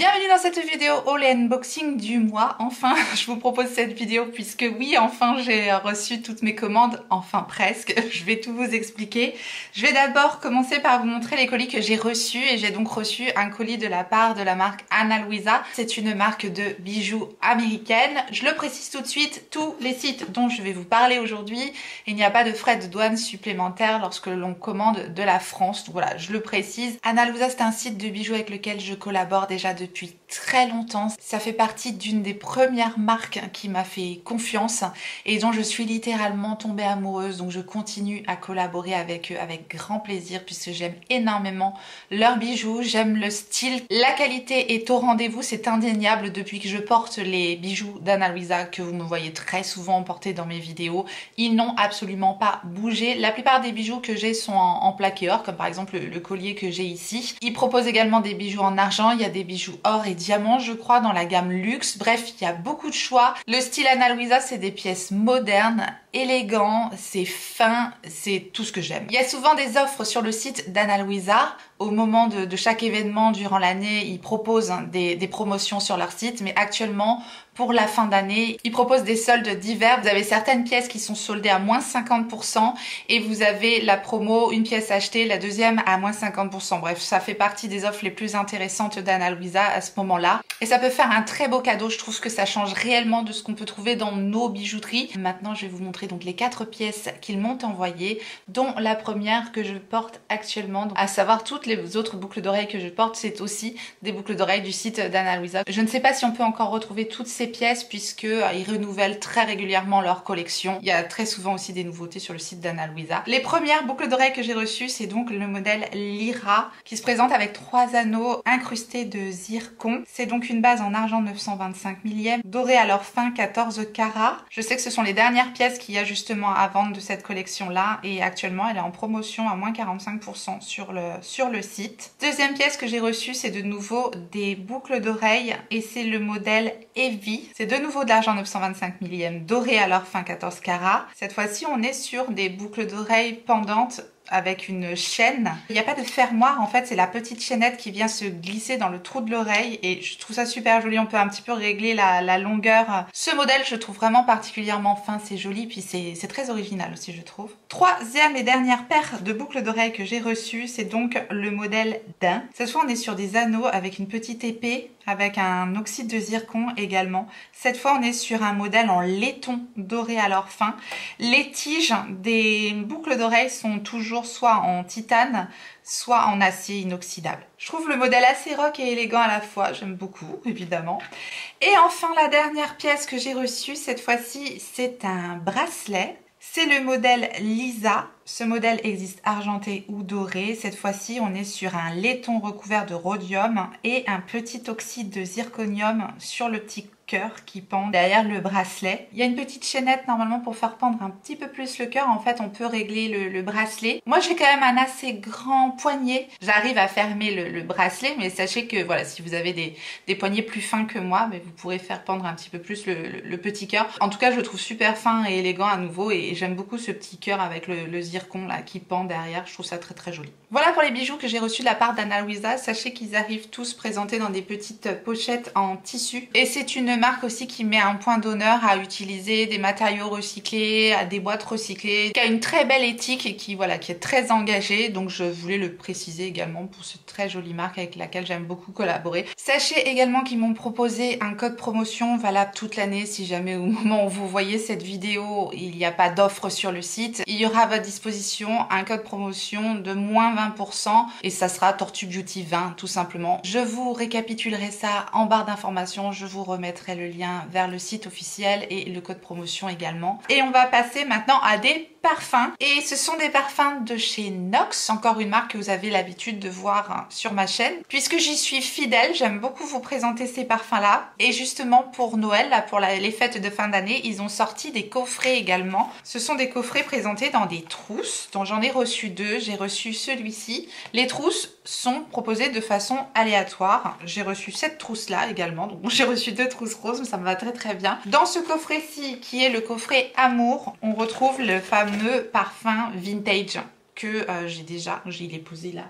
Bienvenue dans cette vidéo haul et unboxing du mois. Enfin, je vous propose cette vidéo puisque oui, enfin j'ai reçu toutes mes commandes, enfin presque. Je vais tout vous expliquer. Je vais d'abord commencer par vous montrer les colis que j'ai reçus et j'ai donc reçu un colis de la part de la marque Ana Luisa. C'est une marque de bijoux américaine. Je le précise tout de suite, tous les sites dont je vais vous parler aujourd'hui, il n'y a pas de frais de douane supplémentaires lorsque l'on commande de la France. Donc voilà, je le précise. Ana Luisa, c'est un site de bijoux avec lequel je collabore déjà depuis très longtemps. Ça fait partie d'une des premières marques qui m'a fait confiance et dont je suis littéralement tombée amoureuse. Donc je continue à collaborer avec eux avec grand plaisir puisque j'aime énormément leurs bijoux, j'aime le style. La qualité est au rendez-vous, c'est indéniable depuis que je porte les bijoux d'Ana Luisa que vous me voyez très souvent porter dans mes vidéos. Ils n'ont absolument pas bougé. La plupart des bijoux que j'ai sont en plaqué or, comme par exemple le collier que j'ai ici. Ils proposent également des bijoux en argent, il y a des bijoux or et diamants je crois dans la gamme luxe. Bref, il y a beaucoup de choix. Le style Ana Luisa, c'est des pièces modernes, élégants, c'est fin, c'est tout ce que j'aime. Il y a souvent des offres sur le site d'Ana Luisa. Au moment de chaque événement durant l'année, ils proposent des promotions sur leur site, mais actuellement, pour la fin d'année, ils proposent des soldes divers. Vous avez certaines pièces qui sont soldées à moins 50% et vous avez la promo, une pièce achetée, la deuxième à moins 50%. Bref, ça fait partie des offres les plus intéressantes d'Ana Luisa à ce moment-là. Et ça peut faire un très beau cadeau. Je trouve que ça change réellement de ce qu'on peut trouver dans nos bijouteries. Maintenant, je vais vous montrer donc les 4 pièces qu'ils m'ont envoyées, dont la première que je porte actuellement, à savoir toutes les autres boucles d'oreilles que je porte, c'est aussi des boucles d'oreilles du site d'Ana Luisa. Je ne sais pas si on peut encore retrouver toutes ces pièces puisque ils renouvellent très régulièrement leur collection. Il y a très souvent aussi des nouveautés sur le site d'Ana Luisa. Les premières boucles d'oreilles que j'ai reçues, c'est donc le modèle Lyra qui se présente avec 3 anneaux incrustés de zircon. C'est donc une base en argent 925 millième, doré à leur fin 14 carats. Je sais que ce sont les dernières pièces qu'il y a justement à vendre de cette collection là et actuellement elle est en promotion à moins 45% sur le site. Deuxième pièce que j'ai reçue, c'est de nouveau des boucles d'oreilles et c'est le modèle Heavy. C'est de nouveau de l'argent 925 millième doré à leur fin 14 carats. Cette fois-ci on est sur des boucles d'oreilles pendantes avec une chaîne. Il n'y a pas de fermoir en fait, c'est la petite chaînette qui vient se glisser dans le trou de l'oreille et je trouve ça super joli. On peut un petit peu régler la longueur. Ce modèle je trouve vraiment particulièrement fin, c'est joli puis c'est très original aussi je trouve. Troisième et dernière paire de boucles d'oreilles que j'ai reçue, c'est donc le modèle Daim. Cette fois on est sur des anneaux avec une petite épée avec un oxyde de zircon également. Cette fois on est sur un modèle en laiton doré à leur fin. Les tiges des boucles d'oreilles sont toujours soit en titane, soit en acier inoxydable. Je trouve le modèle assez rock et élégant à la fois, j'aime beaucoup évidemment. Et enfin la dernière pièce que j'ai reçue, cette fois-ci c'est un bracelet. C'est le modèle Lisa. Ce modèle existe argenté ou doré. Cette fois-ci, on est sur un laiton recouvert de rhodium et un petit oxyde de zirconium sur le petit cœur qui pend derrière le bracelet. Il y a une petite chaînette normalement pour faire pendre un petit peu plus le cœur. En fait, on peut régler le bracelet. Moi, j'ai quand même un assez grand poignet. J'arrive à fermer le bracelet, mais sachez que voilà, si vous avez des poignets plus fins que moi, mais vous pourrez faire pendre un petit peu plus le petit cœur. En tout cas, je le trouve super fin et élégant à nouveau et j'aime beaucoup ce petit cœur avec le zircon là qui pend derrière. Je trouve ça très très joli. Voilà pour les bijoux que j'ai reçus de la part d'Ana Luisa. Sachez qu'ils arrivent tous présentés dans des petites pochettes en tissu et c'est une marque aussi qui met un point d'honneur à utiliser des matériaux recyclés, à des boîtes recyclées, qui a une très belle éthique et qui est très engagée. Donc je voulais le préciser également pour cette très jolie marque avec laquelle j'aime beaucoup collaborer. Sachez également qu'ils m'ont proposé un code promotion valable toute l'année si jamais au moment où vous voyez cette vidéo il n'y a pas d'offre sur le site. Il y aura à votre disposition un code promotion de moins 20% et ça sera Tortue Beauty 20 tout simplement. Je vous récapitulerai ça en barre d'informations, je vous remettrai le lien vers le site officiel et le code promotion également. Et on va passer maintenant à des parfums et ce sont des parfums de chez Nox, encore une marque que vous avez l'habitude de voir sur ma chaîne. Puisque j'y suis fidèle, j'aime beaucoup vous présenter ces parfums là et justement pour Noël, là, pour les fêtes de fin d'année, ils ont sorti des coffrets également. Ce sont des coffrets présentés dans des trousses, dont j'en ai reçu 2, j'ai reçu celui-ci. Les trousses sont proposées de façon aléatoire. J'ai reçu cette trousse là également, donc j'ai reçu 2 trousses roses, mais ça me va très très bien. Dans ce coffret-ci, qui est le coffret Amour, on retrouve le fameux parfum vintage que j'ai déjà, il est posé là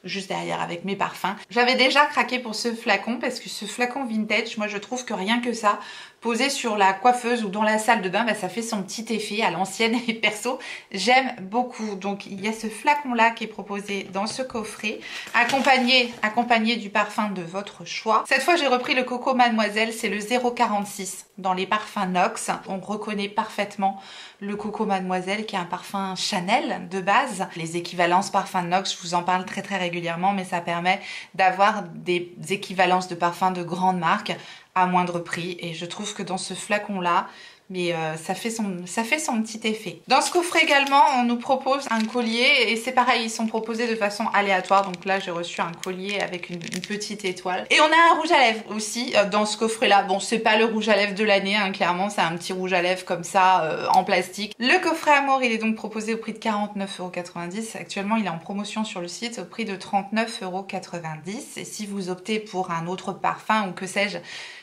juste derrière avec mes parfums. J'avais déjà craqué pour ce flacon parce que ce flacon vintage, moi je trouve que rien que ça, posé sur la coiffeuse ou dans la salle de bain, bah, ça fait son petit effet à l'ancienne et perso, j'aime beaucoup. Donc il y a ce flacon là qui est proposé dans ce coffret, accompagné du parfum de votre choix. Cette fois j'ai repris le Coco Mademoiselle, c'est le 046 dans les parfums Nox. On reconnaît parfaitement le Coco Mademoiselle qui est un parfum Chanel de base. Les équivalences parfums Nox, je vous en parle très régulièrement, mais ça permet d'avoir des équivalences de parfums de grandes marques à moindre prix, et je trouve que dans ce flacon là, mais ça fait son petit effet. Dans ce coffret également, on nous propose un collier, et c'est pareil, ils sont proposés de façon aléatoire. Donc là, j'ai reçu un collier avec une petite étoile. Et on a un rouge à lèvres aussi dans ce coffret-là. Bon, c'est pas le rouge à lèvres de l'année, hein, clairement, c'est un petit rouge à lèvres comme ça, en plastique. Le coffret Amour, il est donc proposé au prix de 49,90 €. Actuellement, il est en promotion sur le site au prix de 39,90 €. Et si vous optez pour un autre parfum ou que sais-je,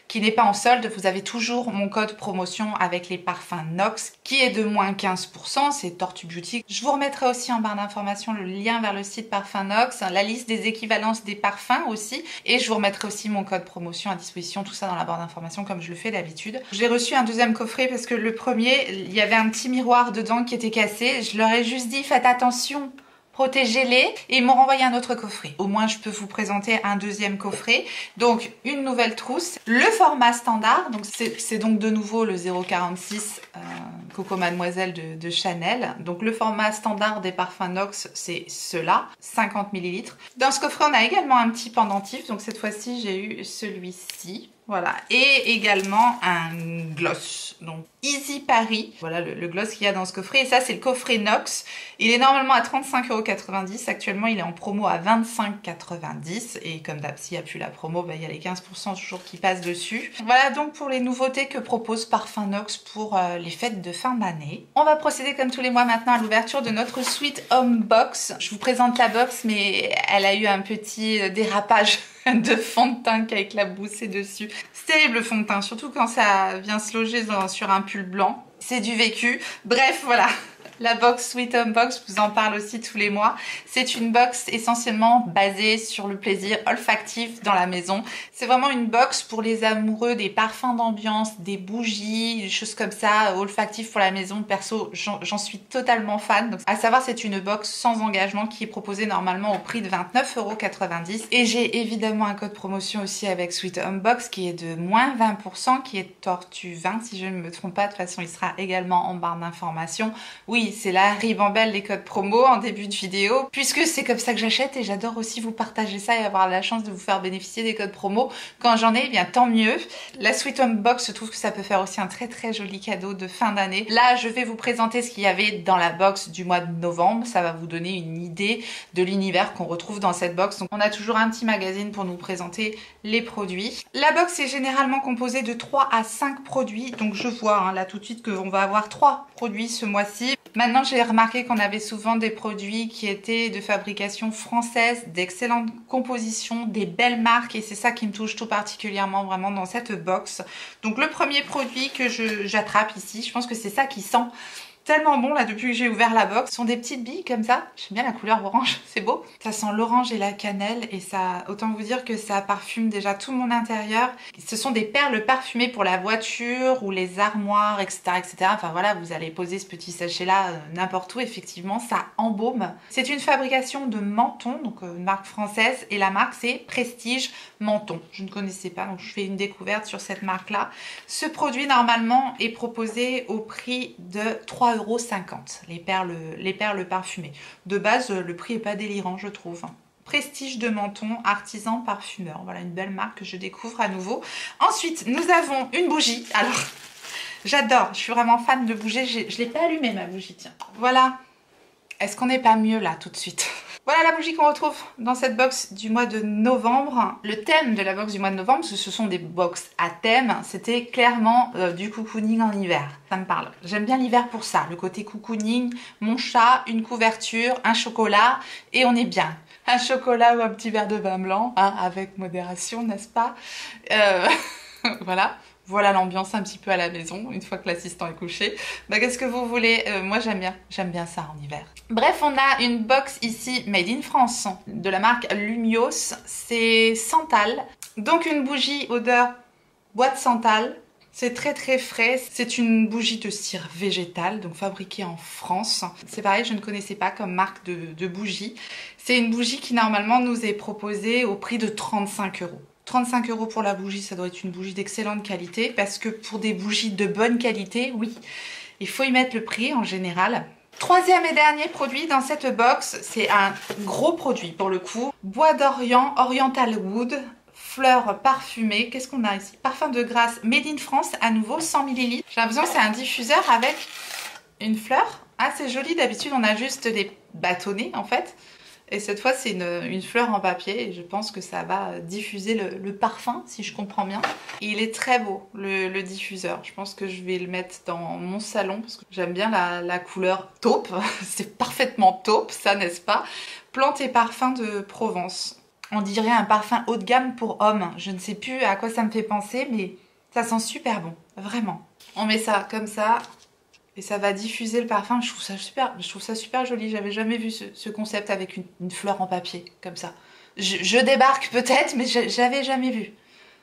qui n'est pas en solde, vous avez toujours mon code promotion avec les parfums Nox qui est de moins 15%, c'est Tortue Beauty. Je vous remettrai aussi en barre d'informations le lien vers le site Parfum Nox, la liste des équivalences des parfums aussi, et je vous remettrai aussi mon code promotion à disposition, tout ça dans la barre d'informations comme je le fais d'habitude. J'ai reçu un deuxième coffret parce que le premier, il y avait un petit miroir dedans qui était cassé. Je leur ai juste dit faites attention, protégez-les, et ils m'ont renvoyé un autre coffret. Au moins je peux vous présenter un deuxième coffret. Donc une nouvelle trousse, le format standard, donc c'est donc de nouveau le 046 Coco Mademoiselle de Chanel. Donc le format standard des parfums Nox, c'est cela, 50 ml. Dans ce coffret on a également un petit pendentif, donc cette fois-ci j'ai eu celui-ci. Voilà, et également un gloss, donc Easy Paris, voilà le gloss qu'il y a dans ce coffret, et ça c'est le coffret Nox. Il est normalement à 35,90 €, actuellement il est en promo à 25,90 €, et comme d'hab, s'il n'y a plus la promo, bah, il y a les 15% toujours qui passent dessus. Voilà donc pour les nouveautés que propose Parfum Nox pour les fêtes de fin d'année. On va procéder comme tous les mois maintenant à l'ouverture de notre Sweet Home Box. Je vous présente la box, mais elle a eu un petit dérapage de fond de teint qui a éclaboussé dessus. C'est terrible le fond de teint, surtout quand ça vient se loger sur un pull blanc. C'est du vécu. Bref, voilà. La box Sweet Home Box, je vous en parle aussi tous les mois. C'est une box essentiellement basée sur le plaisir olfactif dans la maison. C'est vraiment une box pour les amoureux des parfums d'ambiance, des bougies, des choses comme ça, olfactifs pour la maison. Perso, j'en suis totalement fan. Donc, à savoir, c'est une box sans engagement qui est proposée normalement au prix de 29,90 €. Et j'ai évidemment un code promotion aussi avec Sweet Home Box qui est de moins 20%, qui est Tortue 20 si je ne me trompe pas. De toute façon, il sera également en barre d'informations. Oui, c'est la ribambelle des codes promo en début de vidéo, puisque c'est comme ça que j'achète, et j'adore aussi vous partager ça et avoir la chance de vous faire bénéficier des codes promo. Quand j'en ai, eh bien tant mieux. La Sweet Home Box, je trouve que ça peut faire aussi un très joli cadeau de fin d'année. Là, je vais vous présenter ce qu'il y avait dans la box du mois de novembre. Ça va vous donner une idée de l'univers qu'on retrouve dans cette box. Donc on a toujours un petit magazine pour nous présenter les produits. La box est généralement composée de 3 à 5 produits. Donc je vois là tout de suite qu'on va avoir 3 produits ce mois-ci. Maintenant, j'ai remarqué qu'on avait souvent des produits qui étaient de fabrication française, d'excellentes compositions, des belles marques, et c'est ça qui me touche tout particulièrement vraiment dans cette box. Donc le premier produit que j'attrape ici, je pense que c'est ça qui sent tellement bon là depuis que j'ai ouvert la box. Ce sont des petites billes comme ça. J'aime bien la couleur orange, c'est beau. Ça sent l'orange et la cannelle, et ça, autant vous dire que ça parfume déjà tout mon intérieur. Ce sont des perles parfumées pour la voiture ou les armoires, etc. etc. Enfin voilà, vous allez poser ce petit sachet là n'importe où, effectivement, ça embaume. C'est une fabrication de Menton, donc une marque française, et la marque c'est Prestige Menton. Je ne connaissais pas, donc je fais une découverte sur cette marque là. Ce produit normalement est proposé au prix de 3,50 €, les perles parfumées. De base, le prix est pas délirant, je trouve. Prestige de Menton, artisan parfumeur. Voilà une belle marque que je découvre à nouveau. Ensuite, nous avons une bougie. Alors, j'adore, je suis vraiment fan de bougies. Je l'ai pas allumée ma bougie, tiens. Voilà. Est-ce qu'on n'est pas mieux là tout de suite? Voilà la bougie qu'on retrouve dans cette box du mois de novembre. Le thème de la box du mois de novembre, parce que ce sont des box à thème, c'était clairement du cocooning en hiver. Ça me parle. J'aime bien l'hiver pour ça. Le côté cocooning, mon chat, une couverture, un chocolat, et on est bien. Un chocolat ou un petit verre de vin blanc, hein, avec modération, n'est-ce pas? Voilà. Voilà l'ambiance un petit peu à la maison, une fois que l'assistant est couché. Bah, qu'est-ce que vous voulez? Moi j'aime bien ça en hiver. Bref, on a une box ici Made in France, de la marque Lumios, c'est santal. Donc une bougie odeur bois de santal. C'est très très frais, c'est une bougie de cire végétale, donc fabriquée en France. C'est pareil, je ne connaissais pas comme marque de bougie. C'est une bougie qui normalement nous est proposée au prix de 35 €. 35 € pour la bougie, ça doit être une bougie d'excellente qualité parce que pour des bougies de bonne qualité, oui, il faut y mettre le prix en général. Troisième et dernier produit dans cette box, c'est un gros produit pour le coup. Bois d'Orient, Oriental Wood, fleurs parfumées. Qu'est-ce qu'on a ici? Parfum de grâce Made in France, à nouveau 100 ml. J'ai l'impression que c'est un diffuseur avec une fleur. Ah, c'est joli, d'habitude on a juste des bâtonnets en fait. Et cette fois, c'est une fleur en papier et je pense que ça va diffuser le parfum, si je comprends bien. Et il est très beau, le diffuseur. Je pense que je vais le mettre dans mon salon parce que j'aime bien la couleur taupe. C'est parfaitement taupe, ça, n'est-ce pas? Plantes et parfums de Provence. On dirait un parfum haut de gamme pour hommes. Je ne sais plus à quoi ça me fait penser, mais ça sent super bon, vraiment. On met ça comme ça. Et ça va diffuser le parfum, je trouve ça super joli. J'avais jamais vu ce concept avec une fleur en papier, comme ça. Je débarque peut-être, mais j'avais jamais vu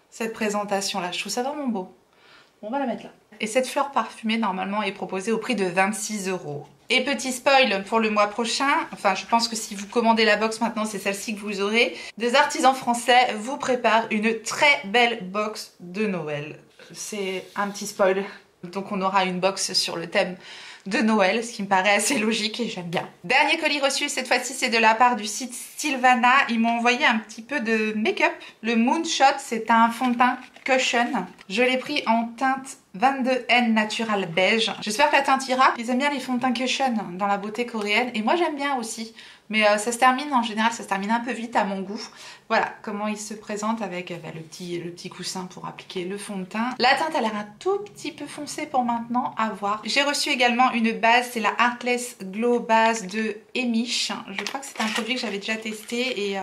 cette présentation-là. Je trouve ça vraiment beau. Bon, on va la mettre là. Et cette fleur parfumée, normalement, est proposée au prix de 26 €. Et petit spoil pour le mois prochain, enfin je pense que si vous commandez la box maintenant, c'est celle-ci que vous aurez. Des artisans français vous préparent une très belle box de Noël. C'est un petit spoil. Donc on aura une box sur le thème de Noël, ce qui me paraît assez logique et j'aime bien. Dernier colis reçu, cette fois-ci c'est de la part du site Sylvana. Ils m'ont envoyé un petit peu de make-up. Le Moonshot, c'est un fond de teint Cushion. Je l'ai pris en teinte 22N Natural Beige. J'espère que la teinte ira. Ils aiment bien les fonds de teint Cushion dans la beauté coréenne et moi j'aime bien aussi. Mais ça se termine en général, ça se termine un peu vite à mon goût. Voilà comment il se présente avec le petit coussin pour appliquer le fond de teint. La teinte a l'air un tout petit peu foncée pour maintenant, à voir. J'ai reçu également une base, c'est la Heartless Glow Base de Emish. Je crois que c'est un produit que j'avais déjà testé et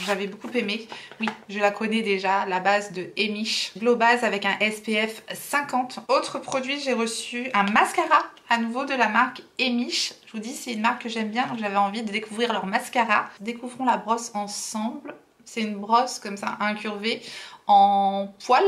j'avais beaucoup aimé. Oui, je la connais déjà, la base de Emish. Glow Base avec un SPF 50. Autre produit, j'ai reçu un mascara à nouveau de la marque Emish. Je vous dis, c'est une marque que j'aime bien, donc j'avais envie de découvrir leur mascara. Découvrons la brosse ensemble. C'est une brosse comme ça, incurvée, en poil,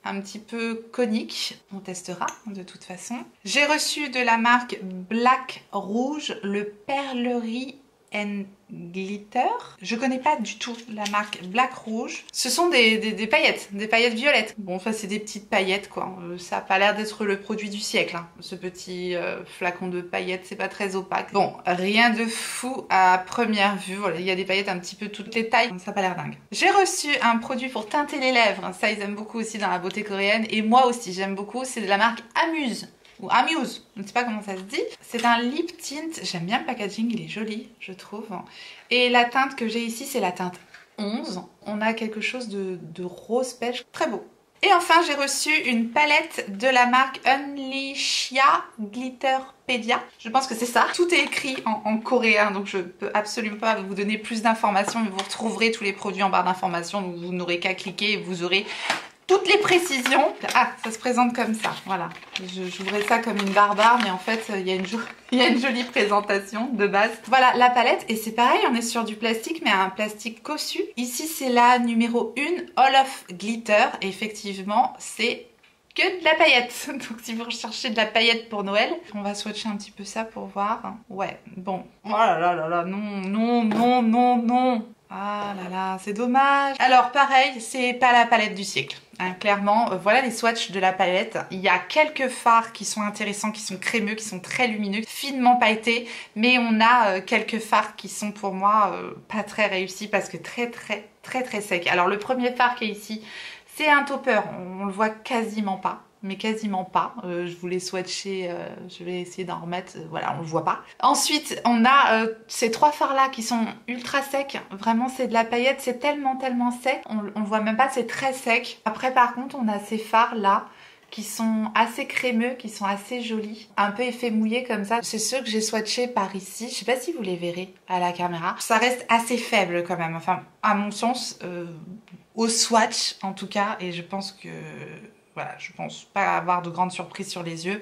un petit peu conique. On testera de toute façon. J'ai reçu de la marque Black Rouge le Perlerie and Glitter. Je connais pas du tout la marque Black Rouge. Ce sont des paillettes violettes. Bon, enfin c'est des petites paillettes quoi. Ça a pas l'air d'être le produit du siècle. Hein. Ce petit flacon de paillettes, c'est pas très opaque. Bon, rien de fou à première vue. Voilà, il y a des paillettes un petit peu toutes les tailles. Ça a pas l'air dingue. J'ai reçu un produit pour teinter les lèvres. Ça ils aiment beaucoup aussi dans la beauté coréenne. Et moi aussi j'aime beaucoup. C'est de la marque Amuse. Ou Amuse, je ne sais pas comment ça se dit. C'est un lip tint, j'aime bien le packaging, il est joli, je trouve. Et la teinte que j'ai ici, c'est la teinte 11. On a quelque chose de rose pêche, très beau. Et enfin, j'ai reçu une palette de la marque Unleashia Glitterpedia. Je pense que c'est ça. Tout est écrit en coréen, donc je peux absolument pas vous donner plus d'informations, mais vous retrouverez tous les produits en barre d'informations, donc vous n'aurez qu'à cliquer et vous aurez toutes les précisions. Ah, ça se présente comme ça, voilà. J'ouvrais ça comme une barbare, mais en fait, il y a une jolie présentation de base. Voilà la palette, et c'est pareil, on est sur du plastique, mais un plastique cossu. Ici, c'est la numéro 1, All of Glitter. Et effectivement, c'est que de la paillette. Donc si vous recherchez de la paillette pour Noël, on va swatcher un petit peu ça pour voir. Ouais, bon. Oh là là là là, non. Ah là là, c'est dommage. Alors pareil, c'est pas la palette du siècle. Hein, clairement, voilà les swatchs de la palette. Il y a quelques fards qui sont intéressants, qui sont crémeux, qui sont très lumineux, finement pailletés. Mais on a quelques fards qui sont pour moi pas très réussis parce que très sec. Alors le premier fard qui est ici, c'est un topper. On le voit quasiment pas. Mais quasiment pas. Je voulais swatcher, je vais essayer d'en remettre, voilà, on le voit pas. Ensuite, on a ces trois fards là qui sont ultra secs, vraiment c'est de la paillette, c'est tellement sec, on le voit même pas, c'est très sec. Après par contre, on a ces fards là qui sont assez crémeux, qui sont assez jolis, un peu effet mouillé comme ça. C'est ceux que j'ai swatchés par ici, je sais pas si vous les verrez à la caméra. Ça reste assez faible quand même, enfin à mon sens, au swatch en tout cas, et je pense que voilà, je pense pas avoir de grandes surprises sur les yeux.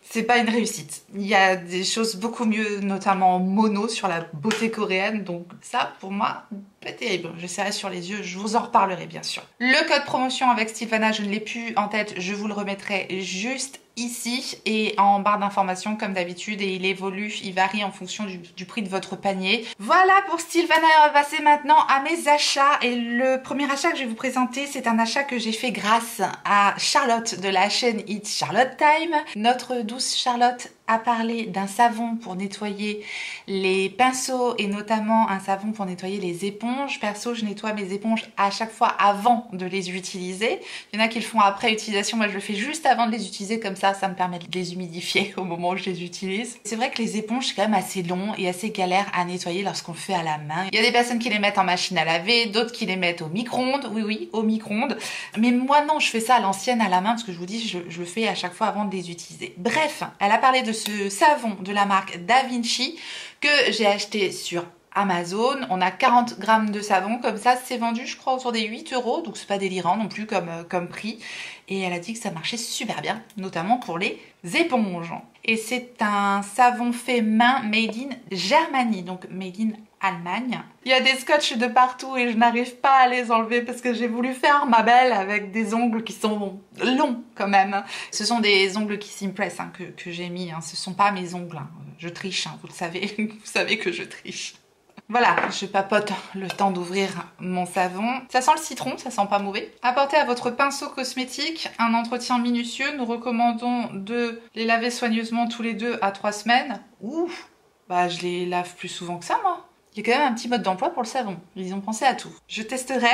C'est pas une réussite. Il y a des choses beaucoup mieux, notamment en mono sur la beauté coréenne. Donc ça, pour moi, pas terrible. J'essaierai sur les yeux, je vous en reparlerai bien sûr. Le code promotion avec Sylvana, je ne l'ai plus en tête. Je vous le remettrai juste ici et en barre d'informations comme d'habitude. Et il évolue, il varie en fonction du prix de votre panier. Voilà pour Sylvana. On va passer maintenant à mes achats. Et le premier achat que je vais vous présenter, c'est un achat que j'ai fait grâce à Charlotte de la chaîne It's Charlotte Time. Notre douce Charlotte a parlé d'un savon pour nettoyer les pinceaux et notamment un savon pour nettoyer les éponges. Perso, je nettoie mes éponges à chaque fois avant de les utiliser. Il y en a qui le font après utilisation, moi je le fais juste avant de les utiliser, comme ça me permet de les humidifier au moment où je les utilise. C'est vrai que les éponges c'est quand même assez long et assez galère à nettoyer lorsqu'on le fait à la main. Il y a des personnes qui les mettent en machine à laver, d'autres qui les mettent au micro-ondes, oui au micro-ondes. Mais moi non, je fais ça à l'ancienne à la main parce que je vous dis, je le fais à chaque fois avant de les utiliser. Bref, elle a parlé de ce savon de la marque Da Vinci que j'ai acheté sur Amazon. On a 40 grammes de savon, comme ça c'est vendu je crois autour des 8 €, donc c'est pas délirant non plus comme prix. Et elle a dit que ça marchait super bien, notamment pour les éponges. Et c'est un savon fait main made in Germany, donc made in Allemagne. Il y a des scotch de partout et je n'arrive pas à les enlever parce que j'ai voulu faire ma belle avec des ongles qui sont longs quand même. Ce sont des ongles Kiss Impress hein, que j'ai mis, hein. Ce ne sont pas mes ongles, hein. Je triche, hein, vous le savez, vous savez que je triche. Voilà, je papote le temps d'ouvrir mon savon. Ça sent le citron, ça sent pas mauvais. Apportez à votre pinceau cosmétique un entretien minutieux. Nous recommandons de les laver soigneusement tous les 2 à 3 semaines. Ouf, bah je les lave plus souvent que ça moi. Il y a quand même un petit mode d'emploi pour le savon. Ils ont pensé à tout. Je testerai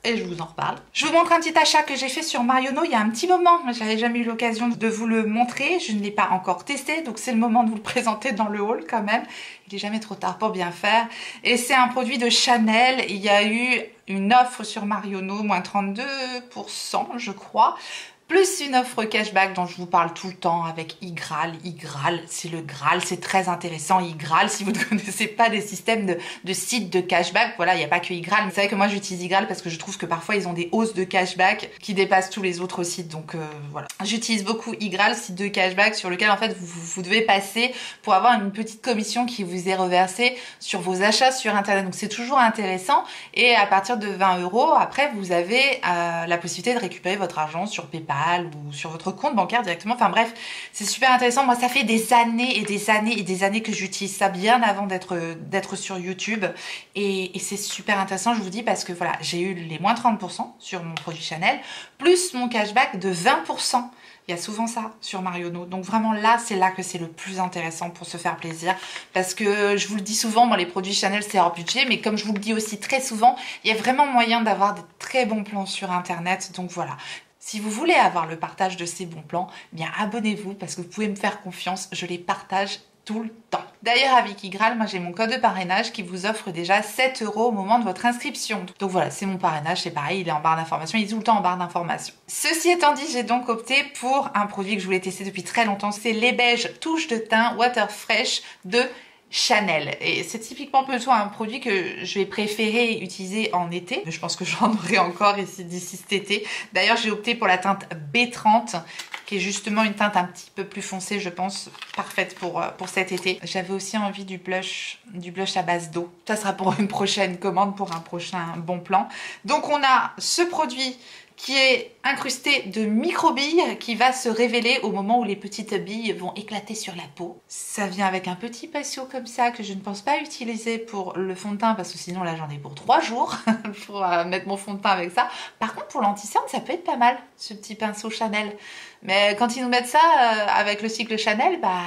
et je vous en reparle. Je vous montre un petit achat que j'ai fait sur Marionnaud il y a un petit moment. J'avais jamais eu l'occasion de vous le montrer. Je ne l'ai pas encore testé, donc c'est le moment de vous le présenter dans le haul quand même. Il n'est jamais trop tard pour bien faire. Et c'est un produit de Chanel. Il y a eu une offre sur Marionnaud, moins 32% je crois. Plus une offre cashback dont je vous parle tout le temps avec iGraal. iGraal, c'est le Graal, c'est très intéressant. iGraal, si vous ne connaissez pas des systèmes de sites de cashback, voilà, il n'y a pas que iGraal. Vous savez que moi j'utilise iGraal parce que je trouve que parfois ils ont des hausses de cashback qui dépassent tous les autres sites. Donc voilà, j'utilise beaucoup iGraal, site de cashback sur lequel en fait vous devez passer pour avoir une petite commission qui vous est reversée sur vos achats sur internet. Donc c'est toujours intéressant et à partir de 20 € après vous avez la possibilité de récupérer votre argent sur PayPal ou sur votre compte bancaire directement. Enfin bref, c'est super intéressant. Moi, ça fait des années et des années et des années que j'utilise ça, bien avant d'être sur YouTube. Et c'est super intéressant, je vous dis, parce que voilà, j'ai eu les moins 30% sur mon produit Chanel, plus mon cashback de 20%. Il y a souvent ça sur Marionnaud. Donc vraiment là, c'est là que c'est le plus intéressant pour se faire plaisir. Parce que je vous le dis souvent, moi les produits Chanel c'est hors budget. Mais comme je vous le dis aussi très souvent, il y a vraiment moyen d'avoir des très bons plans sur internet. Donc voilà. Si vous voulez avoir le partage de ces bons plans, eh bien abonnez-vous parce que vous pouvez me faire confiance, je les partage tout le temps. D'ailleurs avec iGraal, moi j'ai mon code de parrainage qui vous offre déjà 7 € au moment de votre inscription. Donc voilà, c'est mon parrainage, c'est pareil, il est en barre d'information, il est tout le temps en barre d'information. Ceci étant dit, j'ai donc opté pour un produit que je voulais tester depuis très longtemps, c'est les beiges touche de teint Water Fresh de Chanel. Et c'est typiquement plutôt un produit que je vais préférer utiliser en été. Je pense que j'en aurai encore ici d'ici cet été. D'ailleurs, j'ai opté pour la teinte B30 qui est justement une teinte un petit peu plus foncée, je pense, parfaite pour cet été. J'avais aussi envie du blush à base d'eau. Ça sera pour une prochaine commande, pour un prochain bon plan. Donc on a ce produit qui est incrusté de micro-billes qui va se révéler au moment où les petites billes vont éclater sur la peau. Ça vient avec un petit pinceau comme ça que je ne pense pas utiliser pour le fond de teint parce que sinon là j'en ai pour 3 jours pour mettre mon fond de teint avec ça. Par contre pour l'anti-cerne ça peut être pas mal ce petit pinceau Chanel. Mais quand ils nous mettent ça avec le cycle Chanel, bah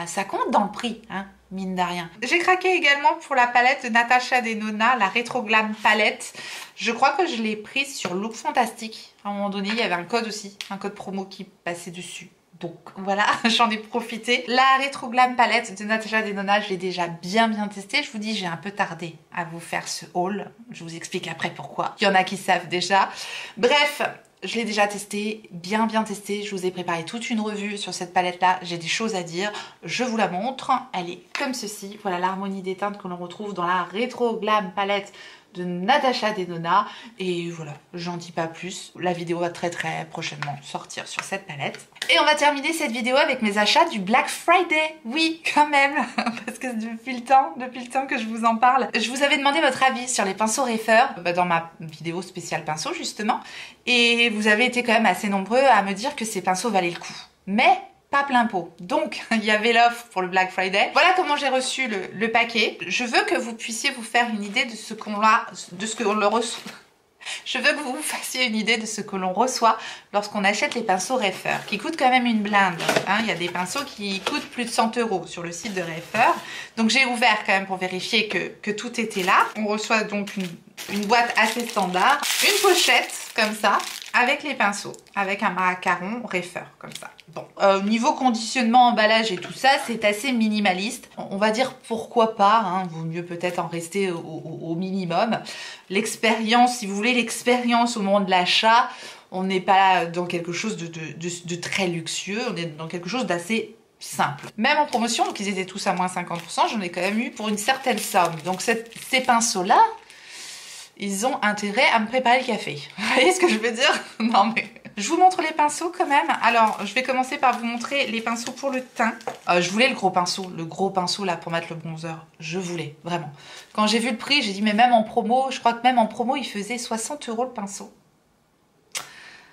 ça compte dans le prix, hein, mine de rien. J'ai craqué également pour la palette de Natasha Denona, la Retro Glam palette. Je crois que je l'ai prise sur Look Fantastic. À un moment donné, il y avait un code aussi, un code promo qui passait dessus. Donc voilà, j'en ai profité. La Retro Glam palette de Natasha Denona, je l'ai déjà bien testée. Je vous dis, j'ai un peu tardé à vous faire ce haul. Je vous explique après pourquoi. Il y en a qui savent déjà. Bref, je l'ai déjà testé, bien testé. Je vous ai préparé toute une revue sur cette palette-là. J'ai des choses à dire. Je vous la montre. Elle est comme ceci. Voilà l'harmonie des teintes que l'on retrouve dans la Retro Glam palette de Natasha Denona. Et voilà, j'en dis pas plus. La vidéo va très prochainement sortir sur cette palette. Et on va terminer cette vidéo avec mes achats du Black Friday. Oui, quand même, parce que depuis le temps que je vous en parle. Je vous avais demandé votre avis sur les pinceaux Refer dans ma vidéo spéciale pinceau justement. Et vous avez été quand même assez nombreux à me dire que ces pinceaux valaient le coup. Mais pas plein pot. Donc, il y avait l'offre pour le Black Friday. Voilà comment j'ai reçu le paquet. Je veux que vous puissiez vous faire une idée de ce qu'on le reçoit. Je veux que vous vous fassiez une idée de ce que l'on reçoit lorsqu'on achète les pinceaux Refer, qui coûtent quand même une blinde. Hein, il y a des pinceaux qui coûtent plus de 100 € sur le site de Refer. Donc j'ai ouvert quand même pour vérifier que tout était là. On reçoit donc une boîte assez standard, une pochette comme ça, avec les pinceaux, avec un macaron Refer comme ça. Bon, niveau conditionnement, emballage et tout ça, c'est assez minimaliste. On va dire pourquoi pas, hein, vaut mieux peut-être en rester au minimum. L'expérience, si vous voulez l'expérience au moment de l'achat, on n'est pas dans quelque chose de très luxueux, on est dans quelque chose d'assez simple. Même en promotion, donc ils étaient tous à moins 50%, j'en ai quand même eu pour une certaine somme. Donc ces pinceaux-là, ils ont intérêt à me préparer le café. Vous voyez ce que je veux dire? Non mais... Je vous montre les pinceaux quand même. Alors, je vais commencer par vous montrer les pinceaux pour le teint. Je voulais le gros pinceau là pour mettre le bronzer. Je voulais, vraiment. Quand j'ai vu le prix, j'ai dit mais même en promo, je crois que même en promo, il faisait 60 € le pinceau.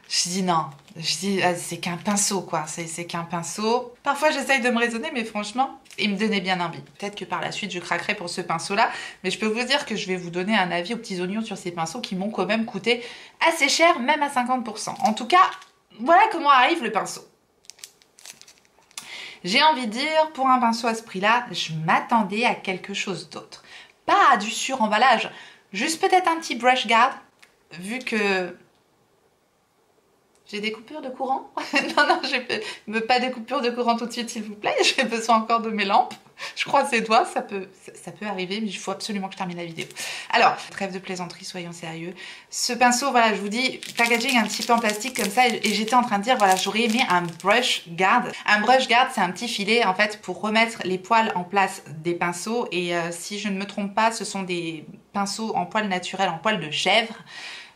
Je dis non, je dis ah, c'est qu'un pinceau quoi, c'est qu'un pinceau. Parfois j'essaye de me raisonner mais franchement, il me donnait bien envie. Peut-être que par la suite je craquerai pour ce pinceau là, mais je peux vous dire que je vais vous donner un avis aux petits oignons sur ces pinceaux qui m'ont quand même coûté assez cher, même à 50%. En tout cas, voilà comment arrive le pinceau. J'ai envie de dire, pour un pinceau à ce prix là, je m'attendais à quelque chose d'autre. Pas à du sur-emballage, juste peut-être un petit brush guard, vu que... J'ai des coupures de courant? Non, pas de coupures de courant tout de suite, s'il vous plaît. J'ai besoin encore de mes lampes. Je croise les doigts, ça peut arriver, mais il faut absolument que je termine la vidéo. Alors, trêve de plaisanterie, soyons sérieux. Ce pinceau, voilà, je vous dis, packaging un petit peu en plastique comme ça, et j'étais en train de dire, voilà, j'aurais aimé un brush guard. Un brush guard, c'est un petit filet, en fait, pour remettre les poils en place des pinceaux. Et si je ne me trompe pas, ce sont des pinceaux en poils naturels, en poils de chèvre.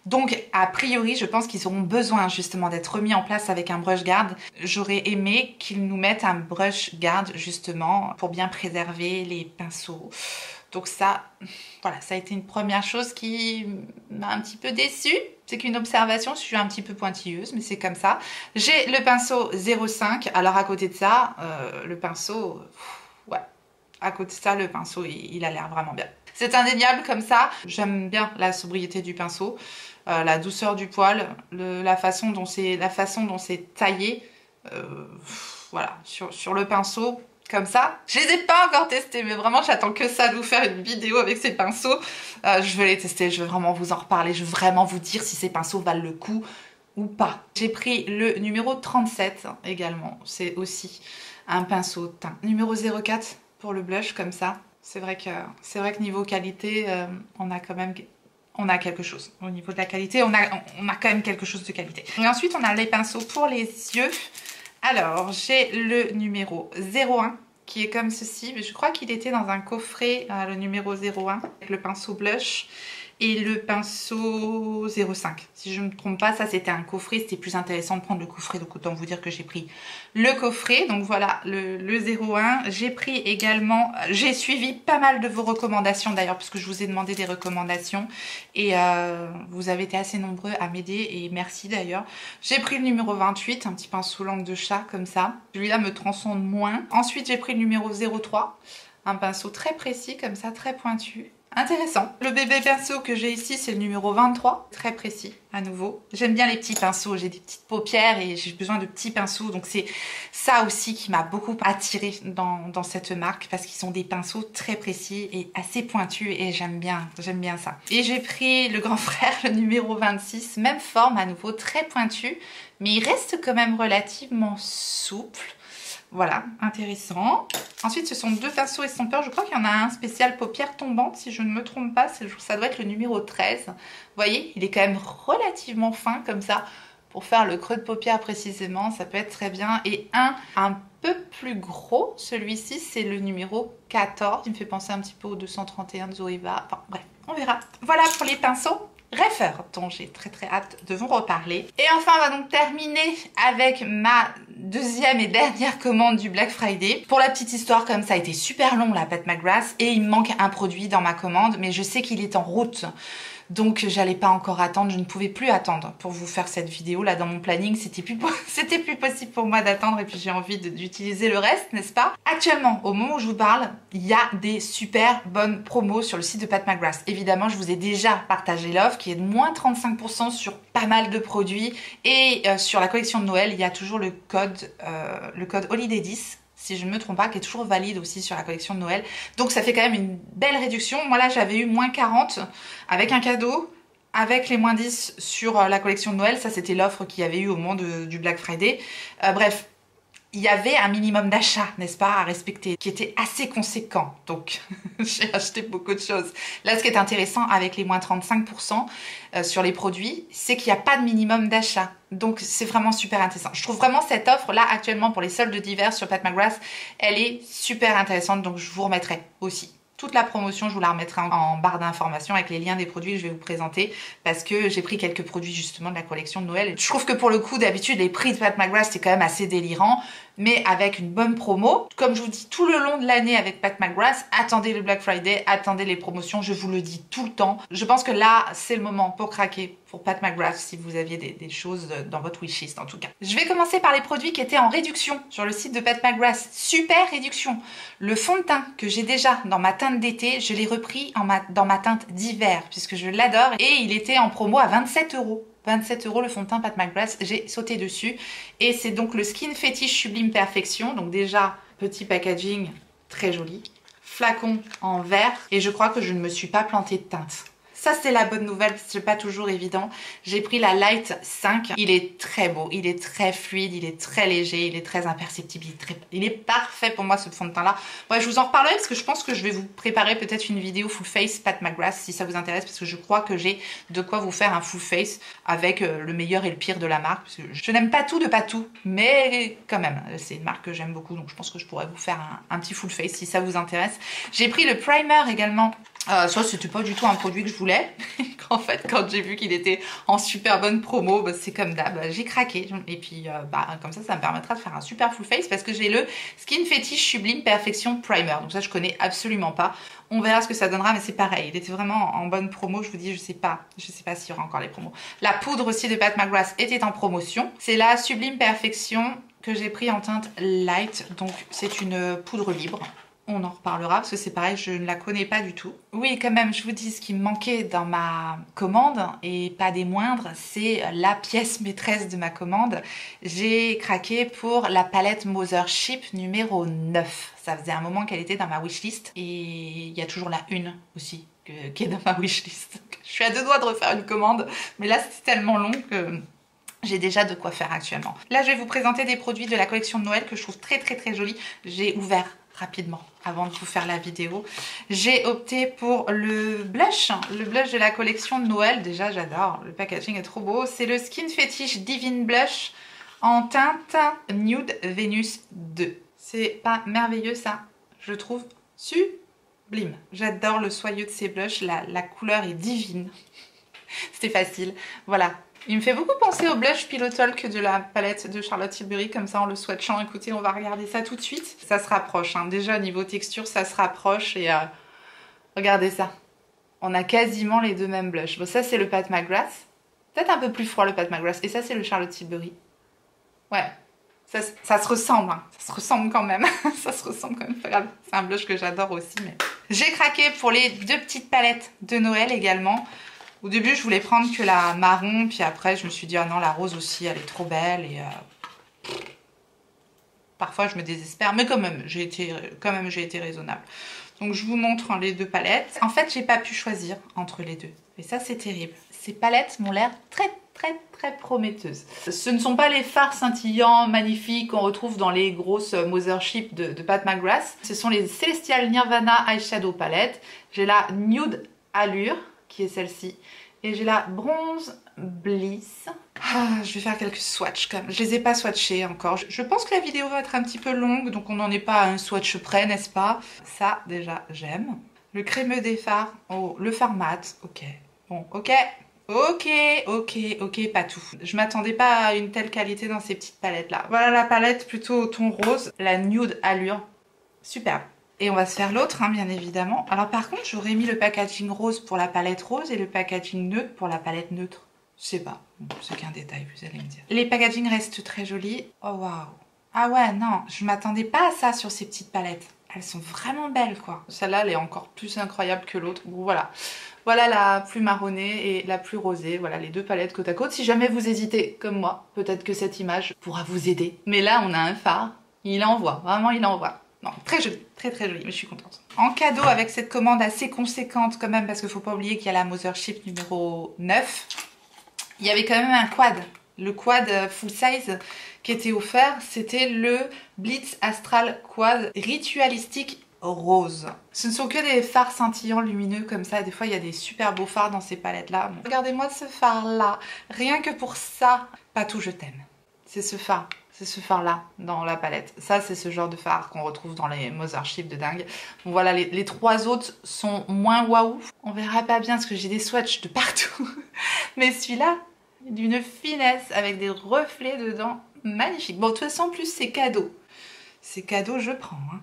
Donc, a priori, je pense qu'ils auront besoin justement d'être remis en place avec un brush guard. J'aurais aimé qu'ils nous mettent un brush guard justement pour bien préserver les pinceaux. Donc ça, voilà, ça a été une première chose qui m'a un petit peu déçue. C'est qu'une observation, je suis un petit peu pointilleuse, mais c'est comme ça. J'ai le pinceau 0,5. Alors à côté de ça, le pinceau, ouais, à côté de ça, le pinceau, il a l'air vraiment bien. C'est indéniable comme ça. J'aime bien la sobriété du pinceau, la douceur du poil, la façon dont c'est taillé. Voilà, sur le pinceau, comme ça. Je les ai pas encore testés, mais vraiment j'attends que ça de vous faire une vidéo avec ces pinceaux. Je veux les tester, je veux vraiment vous en reparler, je veux vraiment vous dire si ces pinceaux valent le coup ou pas. J'ai pris le numéro 37 également. C'est aussi un pinceau teint. Numéro 04 pour le blush comme ça. C'est vrai que niveau qualité, on a quelque chose. Au niveau de la qualité, on a quand même quelque chose de qualité. Et ensuite, on a les pinceaux pour les yeux. Alors, j'ai le numéro 01 qui est comme ceci. Mais je crois qu'il était dans un coffret, le numéro 01, avec le pinceau blush et le pinceau 05. Si je ne me trompe pas, ça c'était un coffret. C'était plus intéressant de prendre le coffret. Donc autant vous dire que j'ai pris le coffret. Donc voilà, le 01. J'ai pris également... J'ai suivi pas mal de vos recommandations d'ailleurs, parce que je vous ai demandé des recommandations. Et vous avez été assez nombreux à m'aider. Et merci d'ailleurs. J'ai pris le numéro 28, un petit pinceau langue de chat comme ça. Celui-là me transcende moins. Ensuite, j'ai pris le numéro 03. Un pinceau très précis comme ça, très pointu. Intéressant. Le bébé pinceau que j'ai ici, c'est le numéro 23. Très précis, à nouveau. J'aime bien les petits pinceaux. J'ai des petites paupières et j'ai besoin de petits pinceaux. Donc c'est ça aussi qui m'a beaucoup attirée dans cette marque, parce qu'ils sont des pinceaux très précis et assez pointus et j'aime bien ça. Et j'ai pris le grand frère, le numéro 26. Même forme, à nouveau, très pointu. Mais il reste quand même relativement souple. Voilà, intéressant. Ensuite, ce sont deux pinceaux estompeurs. Je crois qu'il y en a un spécial paupières tombantes, si je ne me trompe pas. Ça doit être le numéro 13. Vous voyez, il est quand même relativement fin comme ça. Pour faire le creux de paupière précisément, ça peut être très bien. Et un peu plus gros, celui-ci, c'est le numéro 14. Il me fait penser un petit peu au 231 de Zoeva. Enfin bref, on verra. Voilà pour les pinceaux Reifer, dont j'ai très hâte de vous reparler. Et enfin, on va donc terminer avec ma deuxième et dernière commande du Black Friday. Pour la petite histoire, comme ça a été super long la Pat McGrath, et il me manque un produit dans ma commande, mais je sais qu'il est en route. Donc j'allais pas encore attendre, je ne pouvais plus attendre pour vous faire cette vidéo là dans mon planning, c'était plus possible pour moi d'attendre et puis j'ai envie d'utiliser le reste, n'est-ce pas? Actuellement, au moment où je vous parle, il y a des super bonnes promos sur le site de Pat McGrath. Évidemment, je vous ai déjà partagé l'offre qui est de moins 35% sur pas mal de produits et sur la collection de Noël, il y a toujours le code Holiday 10. Si je ne me trompe pas, qui est toujours valide aussi sur la collection de Noël. Donc ça fait quand même une belle réduction. Moi là j'avais eu moins 40 avec un cadeau, avec les moins 10 sur la collection de Noël. Ça c'était l'offre qu'il y avait eu au moment du Black Friday. Bref, il y avait un minimum d'achat, n'est-ce pas, à respecter, qui était assez conséquent. Donc, j'ai acheté beaucoup de choses. Là, ce qui est intéressant avec les moins 35% sur les produits, c'est qu'il n'y a pas de minimum d'achat. Donc, c'est vraiment super intéressant. Je trouve vraiment cette offre-là, actuellement, pour les soldes d'hiver sur Pat McGrath, elle est super intéressante. Donc, je vous remettrai aussi toute la promotion, je vous la remettrai en barre d'informations avec les liens des produits que je vais vous présenter parce que j'ai pris quelques produits justement de la collection de Noël. Je trouve que pour le coup, d'habitude, les prix de Pat McGrath, c'est quand même assez délirant, mais avec une bonne promo. Comme je vous dis tout le long de l'année avec Pat McGrath, attendez le Black Friday, attendez les promotions, je vous le dis tout le temps. Je pense que là, c'est le moment pour craquer pour Pat McGrath si vous aviez des choses dans votre wishlist en tout cas. Je vais commencer par les produits qui étaient en réduction sur le site de Pat McGrath. Super réduction. Le fond de teint que j'ai déjà dans ma teinte d'été, je l'ai repris dans ma teinte d'hiver puisque je l'adore et il était en promo à 27 €. 27 € le fond de teint Pat McGrath, j'ai sauté dessus et c'est donc le Skin Fetish Sublime Perfection, donc déjà petit packaging très joli, flacon en verre et je crois que je ne me suis pas plantée de teinte. Ça c'est la bonne nouvelle, c'est pas toujours évident. J'ai pris la Light 5, il est très beau, il est très fluide, il est très léger, il est très imperceptible, il est parfait pour moi ce fond de teint là. Ouais, je vous en reparlerai parce que je pense que je vais vous préparer peut-être une vidéo full face Pat McGrath si ça vous intéresse parce que je crois que j'ai de quoi vous faire un full face avec le meilleur et le pire de la marque. Parce que je n'aime pas tout de pas tout, mais quand même, c'est une marque que j'aime beaucoup donc je pense que je pourrais vous faire un petit full face si ça vous intéresse. J'ai pris le primer également. Ça c'était pas du tout un produit que je voulais. En fait quand j'ai vu qu'il était en super bonne promo, bah, c'est comme d'hab, j'ai craqué. Et puis comme ça me permettra de faire un super full face parce que j'ai le Skin Fetish Sublime Perfection Primer. Donc ça je connais absolument pas. On verra ce que ça donnera mais c'est pareil. Il était vraiment en bonne promo, je vous dis, je sais pas s'il y aura encore les promos. La poudre aussi de Pat McGrath était en promotion. C'est la Sublime Perfection que j'ai pris en teinte light. Donc c'est une poudre libre. On en reparlera parce que c'est pareil, je ne la connais pas du tout. Oui, quand même, je vous dis ce qui me manquait dans ma commande, et pas des moindres, c'est la pièce maîtresse de ma commande. J'ai craqué pour la palette Mothership numéro 9. Ça faisait un moment qu'elle était dans ma wishlist et il y a toujours la une aussi qui est dans ma wishlist. Je suis à deux doigts de refaire une commande, mais là c'est tellement long que j'ai déjà de quoi faire actuellement. Là, je vais vous présenter des produits de la collection de Noël que je trouve très jolis. J'ai ouvert rapidement avant de vous faire la vidéo. J'ai opté pour le blush de la collection de Noël. Déjà, j'adore. Le packaging est trop beau. C'est le Skin Fetish Divine Blush en teinte Nude Venus 2. C'est pas merveilleux ça? Je trouve sublime. J'adore le soyeux de ces blushs. La couleur est divine. C'était facile. Voilà. Il me fait beaucoup penser au blush Pillow Talk de la palette de Charlotte Tilbury, comme ça en le swatchant. Écoutez, on va regarder ça tout de suite. Ça se rapproche, hein. Déjà au niveau texture, ça se rapproche et regardez ça. On a quasiment les deux mêmes blushs. Bon, ça c'est le Pat McGrath. Peut-être un peu plus froid le Pat McGrath. Et ça c'est le Charlotte Tilbury. Ouais, ça se ressemble, hein. Ça se ressemble quand même. Ça se ressemble quand même. Regarde, c'est un blush que j'adore aussi. Mais j'ai craqué pour les deux petites palettes de Noël également. Au début, je voulais prendre que la marron, puis après, je me suis dit, ah non, la rose aussi, elle est trop belle. Et parfois, je me désespère, mais quand même, j'ai été raisonnable. Donc, je vous montre les deux palettes. En fait, j'ai pas pu choisir entre les deux. Et ça, c'est terrible. Ces palettes m'ont l'air très prometteuses. Ce ne sont pas les fards scintillants, magnifiques qu'on retrouve dans les grosses Mothership de Pat McGrath. Ce sont les Celestial Nirvana Eyeshadow Palette. J'ai la Nude Allure, qui est celle-ci. Et j'ai la Bronze Bliss. Je vais faire quelques swatchs quand même. Je les ai pas swatchés encore. Je pense que la vidéo va être un petit peu longue, donc on n'en est pas à un swatch près, n'est-ce pas? Ça, déjà, j'aime. Le crémeux des fards. Oh, le fard mat. Ok. Bon, ok. Ok, pas tout. Je m'attendais pas à une telle qualité dans ces petites palettes là. Voilà la palette plutôt au ton rose. La Nude Allure. Superbe. Et on va se faire l'autre, hein, bien évidemment. Alors par contre, j'aurais mis le packaging rose pour la palette rose et le packaging neutre pour la palette neutre. Je sais pas. Bon, c'est qu'un détail, vous allez me dire. Les packaging restent très jolis. Oh waouh. Ah ouais, non, je m'attendais pas à ça sur ces petites palettes. Elles sont vraiment belles, quoi. Celle-là, elle est encore plus incroyable que l'autre. Bon, voilà. Voilà la plus marronnée et la plus rosée. Voilà les deux palettes côte à côte. Si jamais vous hésitez, comme moi, peut-être que cette image pourra vous aider. Mais là, on a un fard. Il envoie. Vraiment, il envoie. Non, très joli. Très joli. Mais je suis contente. En cadeau, avec cette commande assez conséquente quand même, parce qu'il ne faut pas oublier qu'il y a la Mothership numéro 9, il y avait quand même un quad. Le quad full size qui était offert, c'était le Blitz Astral Quad ritualistique rose. Ce ne sont que des fards scintillants lumineux comme ça. Des fois, il y a des super beaux fards dans ces palettes-là. Bon. Regardez-moi ce fard-là. Rien que pour ça, pas tout je t'aime. C'est ce fard. C'est ce fard-là dans la palette. Ça, c'est ce genre de fard qu'on retrouve dans les Mothership de dingue. Bon, voilà, les trois autres sont moins waouh. On verra pas bien parce que j'ai des swatchs de partout. Mais celui-là, d'une finesse avec des reflets dedans. Magnifique. Bon, de toute façon, en plus, c'est cadeau. C'est cadeau, je prends. Hein.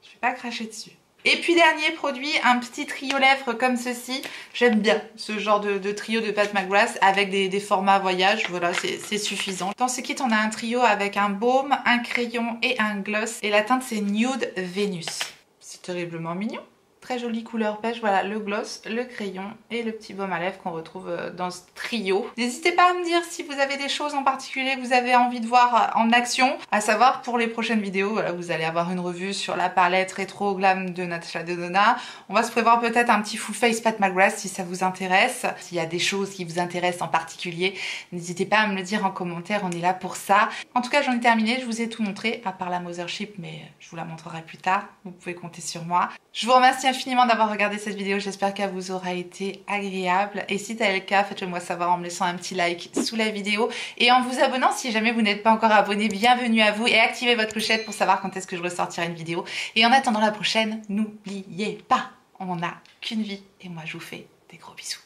Je vais pas cracher dessus. Et puis, dernier produit, un petit trio lèvres comme ceci. J'aime bien ce genre de trio de Pat McGrath avec des formats voyage. Voilà, c'est suffisant. Dans ce kit, on a un trio avec un baume, un crayon et un gloss. Et la teinte, c'est Nude Venus. C'est terriblement mignon. Très jolie couleur pêche, voilà le gloss, le crayon et le petit baume à lèvres qu'on retrouve dans ce trio. N'hésitez pas à me dire si vous avez des choses en particulier que vous avez envie de voir en action, à savoir pour les prochaines vidéos, voilà, vous allez avoir une revue sur la palette rétro glam de Natasha Denona. On va se prévoir peut-être un petit full face Pat McGrath si ça vous intéresse. S'il y a des choses qui vous intéressent en particulier, n'hésitez pas à me le dire en commentaire, on est là pour ça. En tout cas, j'en ai terminé, je vous ai tout montré, à part la Mothership, mais je vous la montrerai plus tard, vous pouvez compter sur moi. Je vous remercie infiniment d'avoir regardé cette vidéo, j'espère qu'elle vous aura été agréable. Et si c'est le cas, faites-le moi savoir en me laissant un petit like sous la vidéo et en vous abonnant si jamais vous n'êtes pas encore abonné. Bienvenue à vous et activez votre clochette pour savoir quand est-ce que je ressortirai une vidéo. Et en attendant la prochaine, n'oubliez pas, on n'a qu'une vie et moi je vous fais des gros bisous.